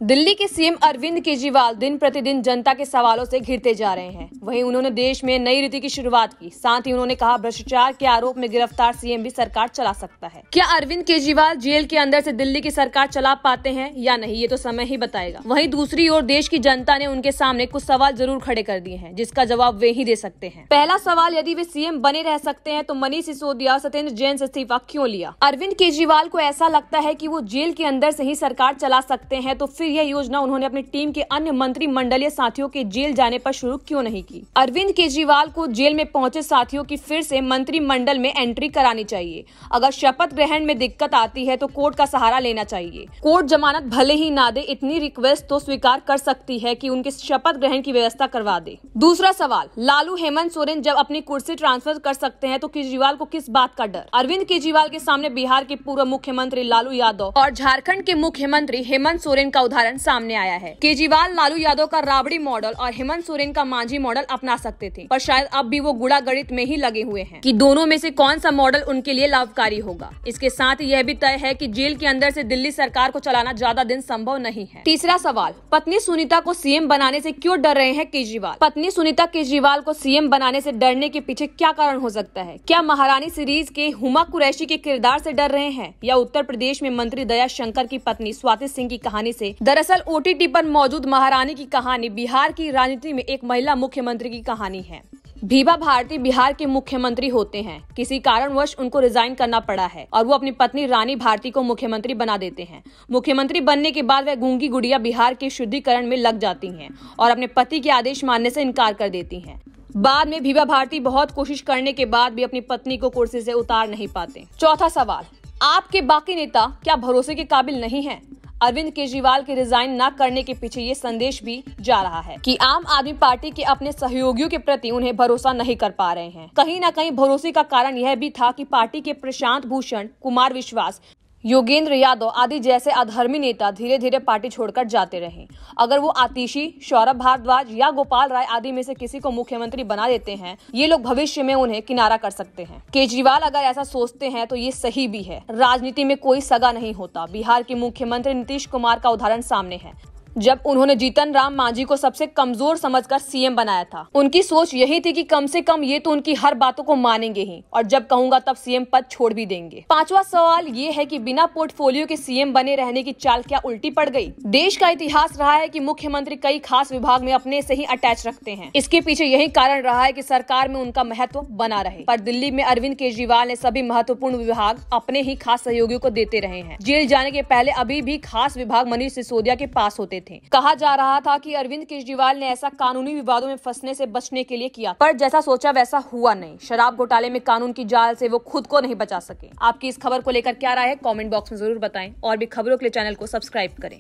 दिल्ली के सीएम अरविंद केजरीवाल दिन प्रतिदिन जनता के सवालों से घिरते जा रहे हैं। वहीं उन्होंने देश में नई रीति की शुरुआत की। साथ ही उन्होंने कहा, भ्रष्टाचार के आरोप में गिरफ्तार सीएम भी सरकार चला सकता है। क्या अरविंद केजरीवाल जेल के अंदर से दिल्ली की सरकार चला पाते हैं या नहीं, ये तो समय ही बताएगा। वहीं दूसरी ओर देश की जनता ने उनके सामने कुछ सवाल जरूर खड़े कर दिए हैं, जिसका जवाब वे ही दे सकते हैं। पहला सवाल, यदि वे सीएम बने रह सकते हैं तो मनीष सिसोदिया, सत्येंद्र जैन से इस्तीफा क्यों लिया? अरविंद केजरीवाल को ऐसा लगता है कि वो जेल के अंदर से ही सरकार चला सकते हैं, तो फिर यह योजना उन्होंने अपनी टीम के अन्य मंत्रिमंडलीय साथियों के जेल जाने पर शुरू क्यों नहीं की? अरविंद केजरीवाल को जेल में पहुंचे साथियों की फिर से मंत्रिमंडल में एंट्री करानी चाहिए। अगर शपथ ग्रहण में दिक्कत आती है तो कोर्ट का सहारा लेना चाहिए। कोर्ट जमानत भले ही ना दे, इतनी रिक्वेस्ट तो स्वीकार कर सकती है कि उनके शपथ ग्रहण की व्यवस्था करवा दे। दूसरा सवाल, लालू हेमंत सोरेन जब अपनी कुर्सी ट्रांसफर कर सकते हैं तो केजरीवाल को किस बात का डर? अरविंद केजरीवाल के सामने बिहार के पूर्व मुख्यमंत्री लालू यादव और झारखंड के मुख्यमंत्री हेमंत सोरेन का उदाहरण सामने आया है। केजरीवाल लालू यादव का राबड़ी मॉडल और हेमंत सोरेन का मांझी मॉडल अपना सकते थे, पर शायद अब भी वो गुड़ा गणित में ही लगे हुए हैं कि दोनों में से कौन सा मॉडल उनके लिए लाभकारी होगा। इसके साथ यह भी तय है कि जेल के अंदर से दिल्ली सरकार को चलाना ज्यादा दिन संभव नहीं है। तीसरा सवाल, पत्नी सुनीता को सीएम बनाने से क्यों डर रहे हैं केजरीवाल? पत्नी सुनीता केजरीवाल को सीएम बनाने से डरने के पीछे क्या कारण हो सकता है? क्या महारानी सीरीज के हुमा कुरैशी के किरदार से डर रहे हैं, या उत्तर प्रदेश में मंत्री दया शंकर की पत्नी स्वाति सिंह की कहानी से? दरअसल ओटीटी पर मौजूद महारानी की कहानी बिहार की राजनीति में एक महिला मुख्यमंत्री की कहानी है। बीबा भारती बिहार के मुख्यमंत्री होते हैं। किसी कारणवश उनको रिजाइन करना पड़ा है और वो अपनी पत्नी रानी भारती को मुख्यमंत्री बना देते हैं। मुख्यमंत्री बनने के बाद वह गूंगी गुड़िया बिहार के शुद्धिकरण में लग जाती हैं और अपने पति के आदेश मानने से इनकार कर देती हैं। बाद में बीबा भारती बहुत कोशिश करने के बाद भी अपनी पत्नी को कुर्सी से उतार नहीं पाते। चौथा सवाल, आपके बाकी नेता क्या भरोसे के काबिल नहीं हैं? अरविंद केजरीवाल के रिजाइन न करने के पीछे ये संदेश भी जा रहा है कि आम आदमी पार्टी के अपने सहयोगियों के प्रति उन्हें भरोसा नहीं कर पा रहे हैं। कहीं न कहीं भरोसे का कारण यह भी था कि पार्टी के प्रशांत भूषण, कुमार विश्वास, योगेंद्र यादव आदि जैसे अधर्मी नेता धीरे धीरे पार्टी छोड़कर जाते रहे। अगर वो आतिशी, सौरभ भारद्वाज या गोपाल राय आदि में से किसी को मुख्यमंत्री बना देते हैं, ये लोग भविष्य में उन्हें किनारा कर सकते हैं। केजरीवाल अगर ऐसा सोचते हैं तो ये सही भी है। राजनीति में कोई सगा नहीं होता। बिहार के मुख्यमंत्री नीतीश कुमार का उदाहरण सामने है। जब उन्होंने जीतन राम मांझी को सबसे कमजोर समझकर सीएम बनाया था, उनकी सोच यही थी कि कम से कम ये तो उनकी हर बातों को मानेंगे ही और जब कहूंगा तब सीएम पद छोड़ भी देंगे। पांचवा सवाल ये है कि बिना पोर्टफोलियो के सीएम बने रहने की चाल क्या उल्टी पड़ गई? देश का इतिहास रहा है कि मुख्यमंत्री कई खास विभाग में अपने से ही अटैच रखते हैं। इसके पीछे यही कारण रहा है कि सरकार में उनका महत्व बना रहे। पर दिल्ली में अरविंद केजरीवाल ने सभी महत्वपूर्ण विभाग अपने ही खास सहयोगियों को देते रहे हैं। जेल जाने के पहले अभी भी खास विभाग मनीष सिसोदिया के पास होते थे। कहा जा रहा था कि अरविंद केजरीवाल ने ऐसा कानूनी विवादों में फंसने से बचने के लिए किया, पर जैसा सोचा वैसा हुआ नहीं। शराब घोटाले में कानून की जाल से वो खुद को नहीं बचा सके। आपकी इस खबर को लेकर क्या राय है, कमेंट बॉक्स में जरूर बताएं और भी खबरों के लिए चैनल को सब्सक्राइब करें।